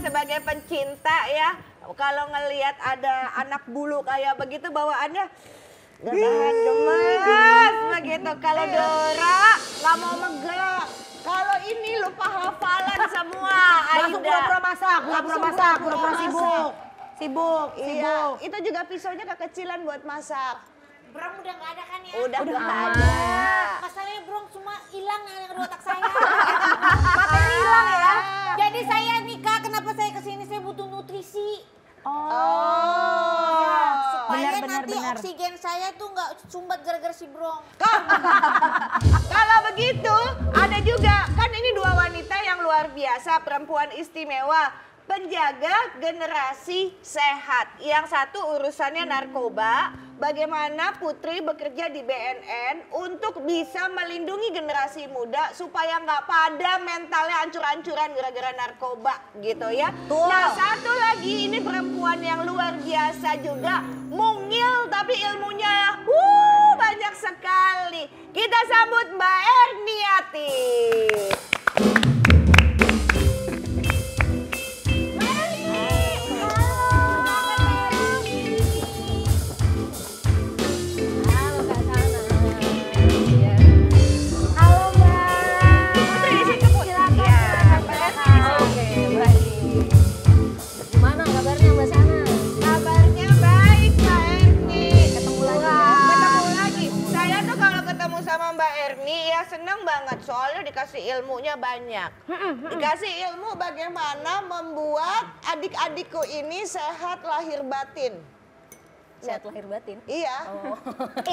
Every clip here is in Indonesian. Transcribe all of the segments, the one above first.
sebagai pencinta ya, kalau ngelihat ada anak bulu kayak begitu bawaannya gak tahan gemes begitu. Kalau Dora nggak mau megang. Kalau ini lupa hafalan semua. Langsung pura-pura masak, pura-pura sibuk. Sibuk. Itu juga pisaunya kekecilan buat masak. Brong udah nggak ada kan ya? Udah nggak ada. Masalahnya Brong cuma hilang yang di otak saya. Materi hilang ya. Jadi saya nikah, kenapa saya kesini? Saya butuh nutrisi. Oh. Supaya nanti oksigen saya tuh nggak sumbat gara-gara si Brong. Kalau begitu ada juga, kan ini dua wanita yang luar biasa, perempuan istimewa. Penjaga generasi sehat. Yang satu urusannya narkoba, bagaimana Putri bekerja di BNN untuk bisa melindungi generasi muda supaya nggak pada mentalnya hancur-hancuran gara-gara narkoba gitu ya. Nah satu lagi ini perempuan yang luar biasa juga, mungil tapi ilmunya banyak sekali. Kita sambut Mbak Erniati. Seneng banget soalnya dikasih ilmunya banyak. Dikasih ilmu bagaimana membuat adik-adikku ini sehat lahir batin. Sehat lahir batin? Iya. Oh.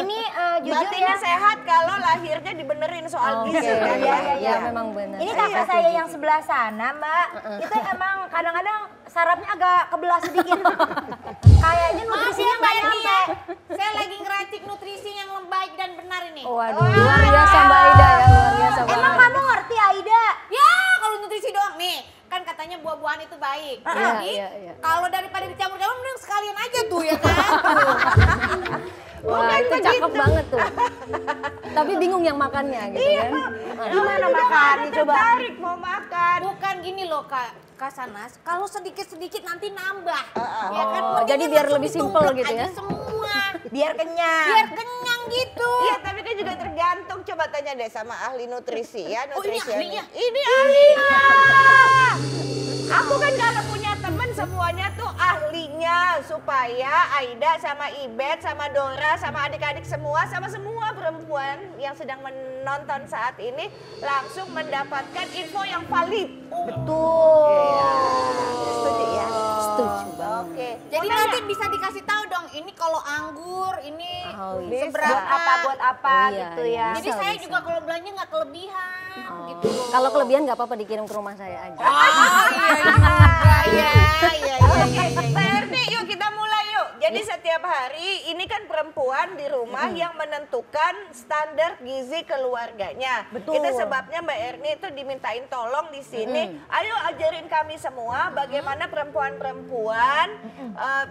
Ini jujur batinnya ya. sehat kalau lahirnya dibenerin soal gizi. Iya, memang benar. Ini kakak saya yang sebelah sana Mbak, itu emang kadang-kadang sarafnya agak kebelah sedikit. Kayaknya nutrisinya nggak nyampe. Saya lagi ngeracik nutrisi yang baik dan benar ini. Waduh, luar biasa Mbak Aida ya, luar biasa banget. Emang kamu ngerti Aida? Ya kalau nutrisi doang nih, kan katanya buah-buahan itu baik. Jadi kalau daripada dicampur-campur mending sekalian aja tuh ya kan. Wah itu cakep banget tuh. Tapi bingung yang makannya gitu kan. Gimana makan? Coba. Tertarik mau makan. Bukan gini loh Kak Sanas, kalau sedikit-sedikit nanti nambah. Ya kan? Oh, jadi biar lebih simpel gitu ya. Semua. Biar kenyang. Biar kenyang gitu. Iya, tapi kan juga tergantung. Coba tanya deh sama ahli nutrisi ya, nutrisionis. ahlinya? Ini ahlinya. Aku kan kalau punya temen semuanya tuh ahlinya supaya Aida sama Ibet sama Dora sama adik-adik semua sama semua perempuan yang sedang menonton saat ini langsung mendapatkan info yang valid. Betul. Setuju ya? Setuju banget. Oke. Jadi nanti bisa dikasih tahu dong, ini kalau anggur, ini seberapa. Buat apa gitu ya. Jadi saya juga kalau belanja nggak kelebihan gitu. Kalau kelebihan nggak apa-apa dikirim ke rumah saya aja. Iya. Oke, Mbak Erni, yuk kita mulai yuk. Jadi setiap hari ini kan perempuan di rumah yang menentukan standar gizi keluarganya. Betul. Itu sebabnya Mbak Erni itu dimintain tolong di sini. Ayo ajarin kami semua bagaimana perempuan-perempuan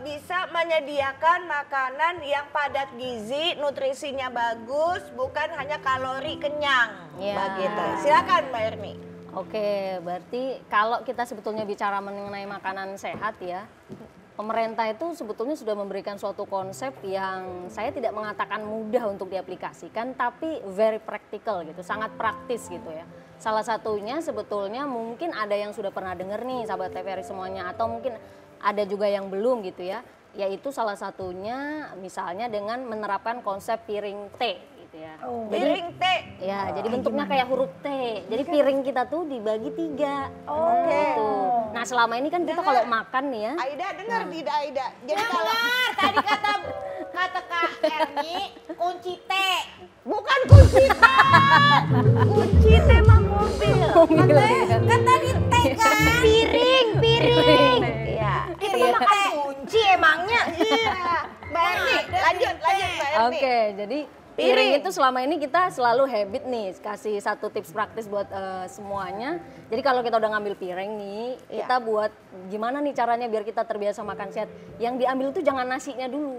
bisa menyediakan makanan yang padat gizi, nutrisinya bagus, bukan hanya kalori kenyang. Begitu. Silakan Mbak Erni. Oke, berarti kalau kita sebetulnya bicara mengenai makanan sehat ya, pemerintah itu sebetulnya sudah memberikan suatu konsep yang saya tidak mengatakan mudah untuk diaplikasikan, tapi very practical gitu, sangat praktis gitu ya. Salah satunya sebetulnya mungkin ada yang sudah pernah dengar nih sahabat TVRI semuanya, atau mungkin ada juga yang belum gitu ya, yaitu salah satunya misalnya dengan menerapkan konsep piring T. Gitu ya. Piring T. Ya, jadi bentuknya kayak huruf T. Jadi piring kita tuh dibagi 3. Oke. Gitu. Nah, selama ini kan kita kalau makan nih ya. Aida dengar tidak Aida? Jadi kalau Dengar, tadi kata Kak Erni kunci T. bukan kunci T. Kunci T mah mobil. Kan tadi T kan. Piring. Iya. Kita mau Piring makan teh. kunci emangnya. Iya. Mbak Erni, lanjut Mbak Erni. Oke, jadi Piring itu selama ini kita selalu habit nih, kasih satu tips praktis buat semuanya. Jadi kalau kita udah ngambil piring nih, kita buat gimana nih caranya biar kita terbiasa makan sehat. Yang diambil itu jangan nasinya dulu.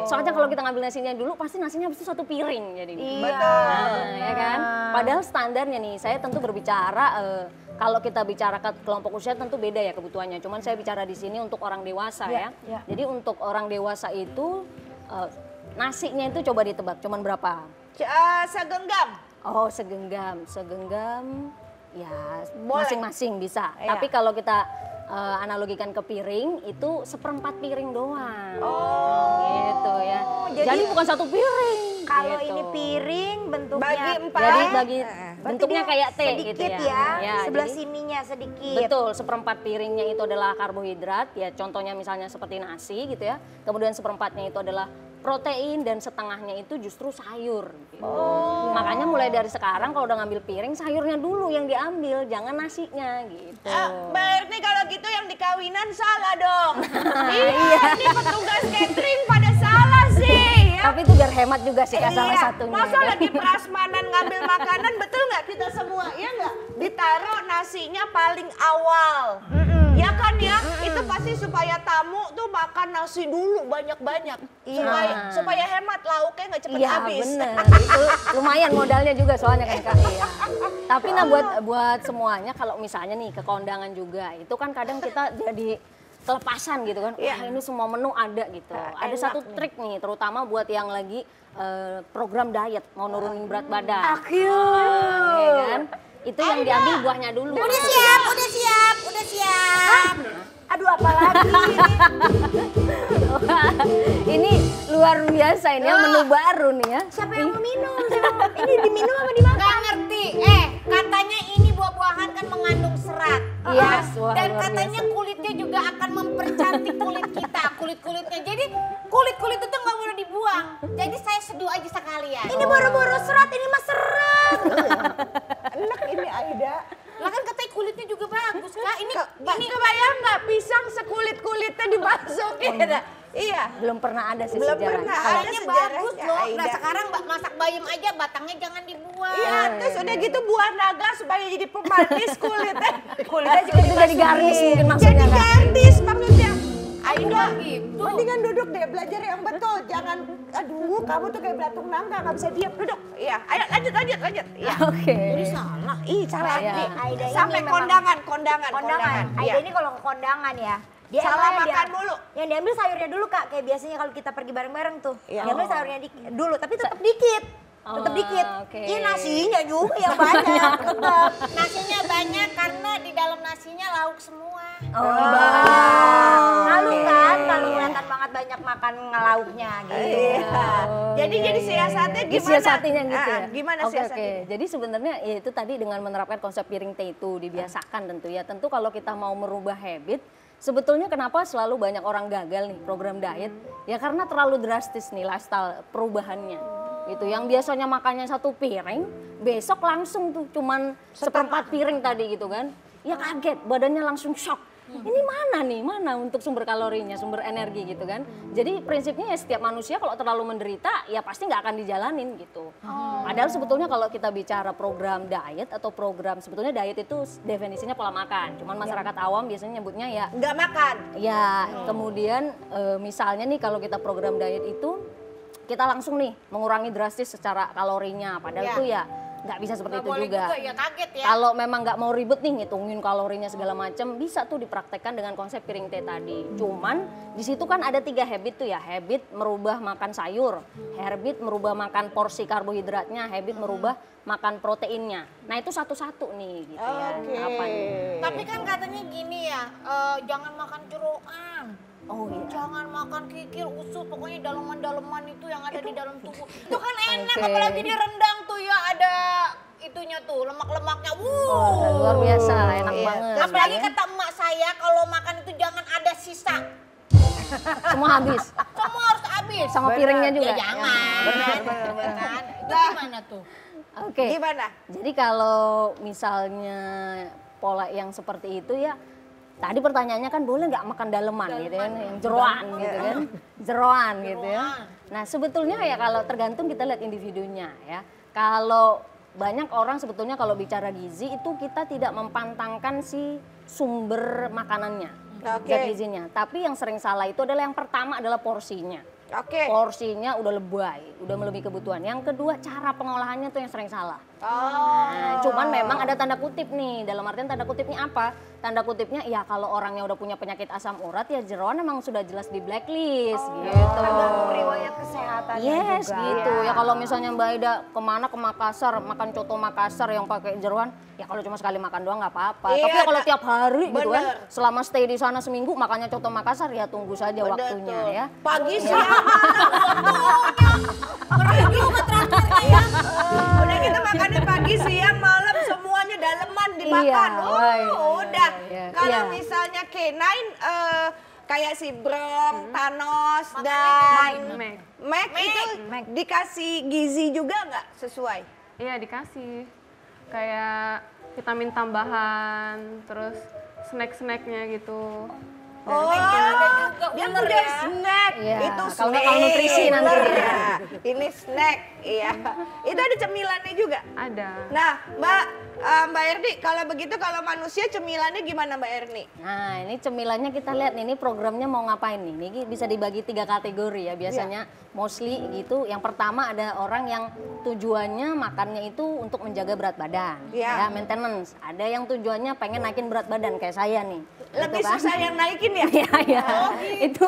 Soalnya kalau kita ngambil nasinya dulu, pasti nasinya habis itu satu piring jadi. Betul. Ya kan? Padahal standarnya nih, saya tentu berbicara kalau kita bicara ke kelompok usia tentu beda ya kebutuhannya. Cuman saya bicara di sini untuk orang dewasa ya. Jadi untuk orang dewasa itu nasinya itu coba ditebak, cuman berapa? Segenggam. Oh segenggam ya masing-masing bisa. Tapi kalau kita analogikan ke piring itu seperempat piring doang. Gitu ya. Jadi bukan satu piring. Kalau gitu. ini piring bentuknya Bagi 4. Jadi bagi berarti bentuknya dia kayak T sedikit gitu ya. ya. Sebelah Jadi- sininya sedikit. Betul, seperempat piringnya itu adalah karbohidrat, ya contohnya misalnya seperti nasi gitu ya. Kemudian seperempatnya itu adalah protein dan setengahnya itu justru sayur. Gitu. Makanya mulai dari sekarang kalau udah ngambil piring, sayurnya dulu yang diambil, jangan nasinya gitu. Berarti kalau gitu yang di kawinan salah dong. Iya, ini petugas catering pada salah sih. Ya. Tapi itu biar hemat juga sih Kak, salah satunya. Masa kan? lagi prasmanan ngambil makanan, betul nggak kita semua? Ya nggak? Ditaruh nasinya paling awal. Ya kan ya? Itu pasti supaya tamu tuh makan nasi dulu banyak-banyak. Supaya hemat lauknya nggak cepet Iya habis. bener, itu lumayan modalnya juga soalnya kan Kak. Iya. Tapi nah buat semuanya kalau misalnya nih ke kondangan juga, itu kan kadang kita jadi kelepasan gitu kan, wah ini semua menu ada gitu. Ada satu trik nih, terutama buat yang lagi program diet, mau nurunin berat badan. Ya kan? Itu yang diambil buahnya dulu. Udah siap. Aduh apalagi ini. Ini luar biasa ini ya, menu baru nih ya. Siapa yang mau minum? Ini diminum apa dimakan? Gak ngerti. Katanya ini buah-buahan kan mengandung serat. Iya, wah, Dan luar katanya biasa. kulitnya juga akan mempercantik kulit kita, kulit-kulitnya. Jadi kulit-kulit itu nggak boleh dibuang. Jadi saya seduh aja sekalian. Ini boro-boro serat, ini mah serat. Enak ini Aida. Lah kan katanya kulitnya juga bagus kak. Ini Kebayang nggak pisang sekulit-kulitnya dimasukin? Iya. Belum pernah ada sih Belum sejarah. pernah Kalau- ada. Ini sejarahnya, bagus loh. Nah Aida. sekarang masak bayam aja batangnya jangan dibuang. Iya, terus udah gitu buah naga supaya jadi pemanis kulitnya. Kulitnya juga itu jadi garnish mungkin maksudnya Jadi Kak. garnish maksudnya. Aida, gitu. mendingan duduk deh belajar yang betul. Jangan, aduh kamu tuh kayak belatung nangka nggak bisa diam. Duduk. Iya, ayo lanjut. Iya. Oke. Salah. Ih, salah. Iya. Nih, Aida ini sampai memang- kondangan. Kondangan. Iya. Aida ini kalau ke kondangan ya. Dia Salah emang makan mulu. Yang diambil sayurnya dulu Kak, kayak biasanya kalau kita pergi bareng-bareng tuh. Iya. Diambil sayurnya dulu, tapi tetap dikit. Tetap dikit. oke. Iya nasinya juga yang banyak. Tetap. Nasinya banyak karena di dalam nasinya lauk semua. Malu kan kalau kelihatan banget banyak makan lauknya gitu. Iya. Jadi siasatnya gimana? Siasatinya gitu ya. Gimana Oke, siasatnya? oke. Jadi sebenarnya ya itu tadi dengan menerapkan konsep piring teh itu dibiasakan tentu ya. Tentu kalau kita mau merubah habit, sebetulnya kenapa selalu banyak orang gagal nih program diet? Ya karena terlalu drastis nih lifestyle perubahannya. Gitu. Yang biasanya makannya satu piring, besok langsung tuh cuman seperempat piring tadi gitu kan. Ya kaget, badannya langsung shock. Ini mana untuk sumber kalorinya, sumber energi gitu kan. Jadi prinsipnya ya setiap manusia kalau terlalu menderita ya pasti nggak akan dijalanin gitu. Padahal sebetulnya kalau kita bicara program diet atau program, sebetulnya diet itu definisinya pola makan. Cuman masyarakat awam biasanya nyebutnya ya Nggak makan. ya, kemudian misalnya nih kalau kita program diet itu kita langsung nih mengurangi drastis secara kalorinya. Padahal Ya. itu ya nggak bisa seperti Nggak itu boleh juga. ya kaget ya. Kalau memang nggak mau ribet nih ngitungin kalorinya segala macam, bisa tuh dipraktekkan dengan konsep piring teh tadi. Cuman di situ kan ada 3 habit tuh ya, habit merubah makan sayur, habit merubah makan porsi karbohidratnya, habit merubah makan proteinnya. Nah itu satu-satu nih gitu ya. Apa nih? Tapi kan katanya gini ya, jangan makan jeroan. Oh iya. Jangan makan kikil, usus, pokoknya daleman-daleman itu yang ada di dalam tubuh. Itu kan enak, Oke. apalagi di rendang tuh ya ada itunya tuh, lemak-lemaknya. Oh, luar biasa, enak banget. Apalagi kata emak saya kalau makan itu jangan ada sisa. Semua habis. Semua harus habis. Sama piringnya juga. Ya jangan. Benar. Itu gimana tuh? Oke. Gimana? Jadi kalau misalnya pola yang seperti itu ya Tadi pertanyaannya kan boleh nggak makan daleman gitu kan, yang jeroan gitu kan, jeroan gitu ya. Nah sebetulnya ya kalau tergantung kita lihat individunya ya. Kalau banyak orang sebetulnya kalau bicara gizi itu kita tidak mempantangkan si sumber makanannya, zat gizinya. Tapi yang sering salah itu adalah yang pertama adalah porsinya. Porsinya udah lebay, udah melebihi kebutuhan. Yang kedua cara pengolahannya tuh yang sering salah. Nah, cuman memang ada tanda kutip nih, dalam artian tanda kutipnya apa? Tanda kutipnya ya kalau orangnya udah punya penyakit asam urat ya jeroan emang sudah jelas di blacklist gitu. Riwayat kesehatannya Yes juga. gitu ya kalau misalnya Mbak Ida kemana ke Makassar makan coto Makassar yang pakai jeroan ya kalau cuma sekali makan doang nggak apa-apa. Tapi ya kalau tiap hari gitu kan selama stay di sana seminggu makannya coto Makassar ya tunggu saja waktunya ya. Pagi siang waktunya. Ngeri juga terakhirnya ya. Udah kita makannya pagi siang malam semuanya daleman dimakan. Udah. Kalau misalnya K9 kayak si Brom, Thanos dan Mac itu dikasih gizi juga nggak sesuai? Iya dikasih, kayak vitamin tambahan, terus snack-snacknya gitu. Oh, dia punya snack. Itu kalau snack. nutrisi nanti dia. Ini snack, iya. Itu ada cemilannya juga? Ada. Nah, Mbak Erni, kalau begitu kalau manusia cemilannya gimana Mbak Erni? Nah ini cemilannya kita lihat nih, ini programnya mau ngapain nih? Ini bisa dibagi 3 kategori ya biasanya mostly gitu. Yang pertama ada orang yang tujuannya makannya itu untuk menjaga berat badan, ya maintenance. Ada yang tujuannya pengen naikin berat badan kayak saya nih. Lebih gitu kan. susah yang naikin ya? Iya, itu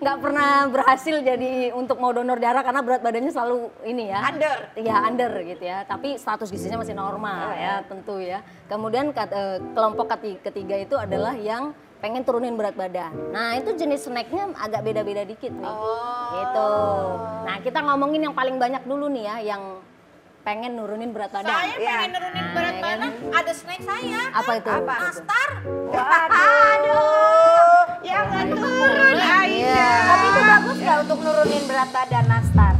nggak pernah berhasil jadi untuk mau donor darah karena berat badannya selalu ini ya. Under. Iya under gitu ya, tapi status gizinya masih normal ya tentu ya. Kemudian kelompok ketiga itu adalah yang pengen turunin berat badan. Nah itu jenis snacknya agak beda-beda dikit nih. Gitu. Nah kita ngomongin yang paling banyak dulu nih ya, yang pengen nurunin berat badan. Saya pengen nurunin berat badan, ada snack saya. Apa itu? Nastar. Aduh, yang nggak turun Aida. Tapi itu bagus nggak untuk nurunin berat badan nastar?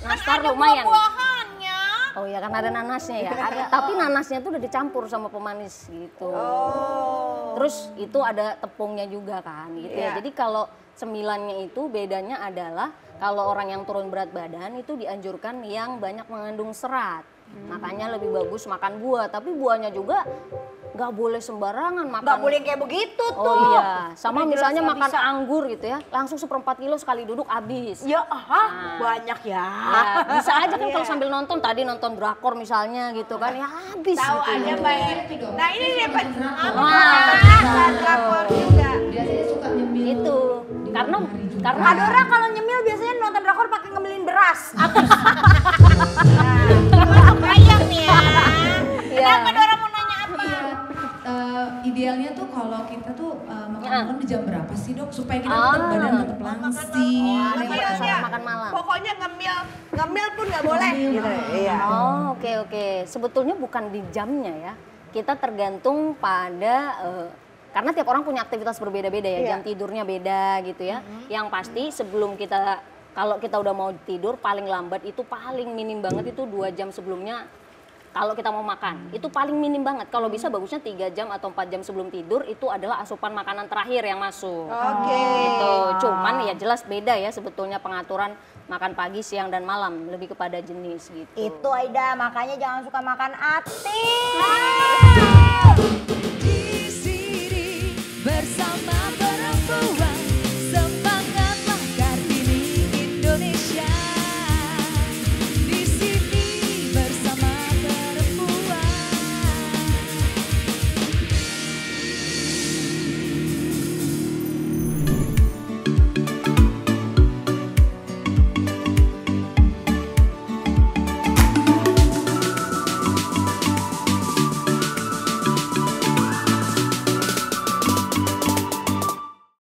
Nastar lumayan. Buah-buahannya. Oh ya kan ada nanasnya ya. Ada, tapi nanasnya tuh udah dicampur sama pemanis gitu. Terus itu ada tepungnya juga kan gitu ya. Jadi kalau cemilannya itu bedanya adalah kalau orang yang turun berat badan itu dianjurkan yang banyak mengandung serat. Makanya lebih bagus makan buah, tapi buahnya juga nggak boleh sembarangan makan. Nggak boleh kayak begitu tuh. Oh iya, sama misalnya makan anggur gitu ya, langsung 1/4 kilo sekali duduk habis. Ya, banyak ya. Ya, bisa aja kan kalau sambil nonton, tadi nonton drakor misalnya gitu kan, ya habis Tahu gitu. aja Mbak Erni. Nah ini dia Pak. Drakor juga. Itu karena Ada orang kalau nyemil biasanya nonton drakor pakai ngemilin beras. Bayang nih ya. ya, Kenapa Dora mau nanya apa? Idealnya tuh kalau kita tuh makan malam di jam berapa sih dok? Supaya kita tetap badan tetap langsing. makan malam. Pokoknya ngemil pun nggak boleh. Gitu. Iya. Oh oke. Sebetulnya bukan di jamnya ya. Kita tergantung pada karena tiap orang punya aktivitas berbeda-beda ya. Jam tidurnya beda gitu ya. Yang pasti sebelum kalau kita udah mau tidur paling lambat itu paling minim banget itu 2 jam sebelumnya. Kalau kita mau makan, itu paling minim banget. Kalau bisa bagusnya 3 jam atau 4 jam sebelum tidur itu adalah asupan makanan terakhir yang masuk. Gitu. Cuman ya jelas beda ya sebetulnya pengaturan makan pagi, siang, dan malam. Lebih kepada jenis gitu. Itu Aida, makanya jangan suka makan atis.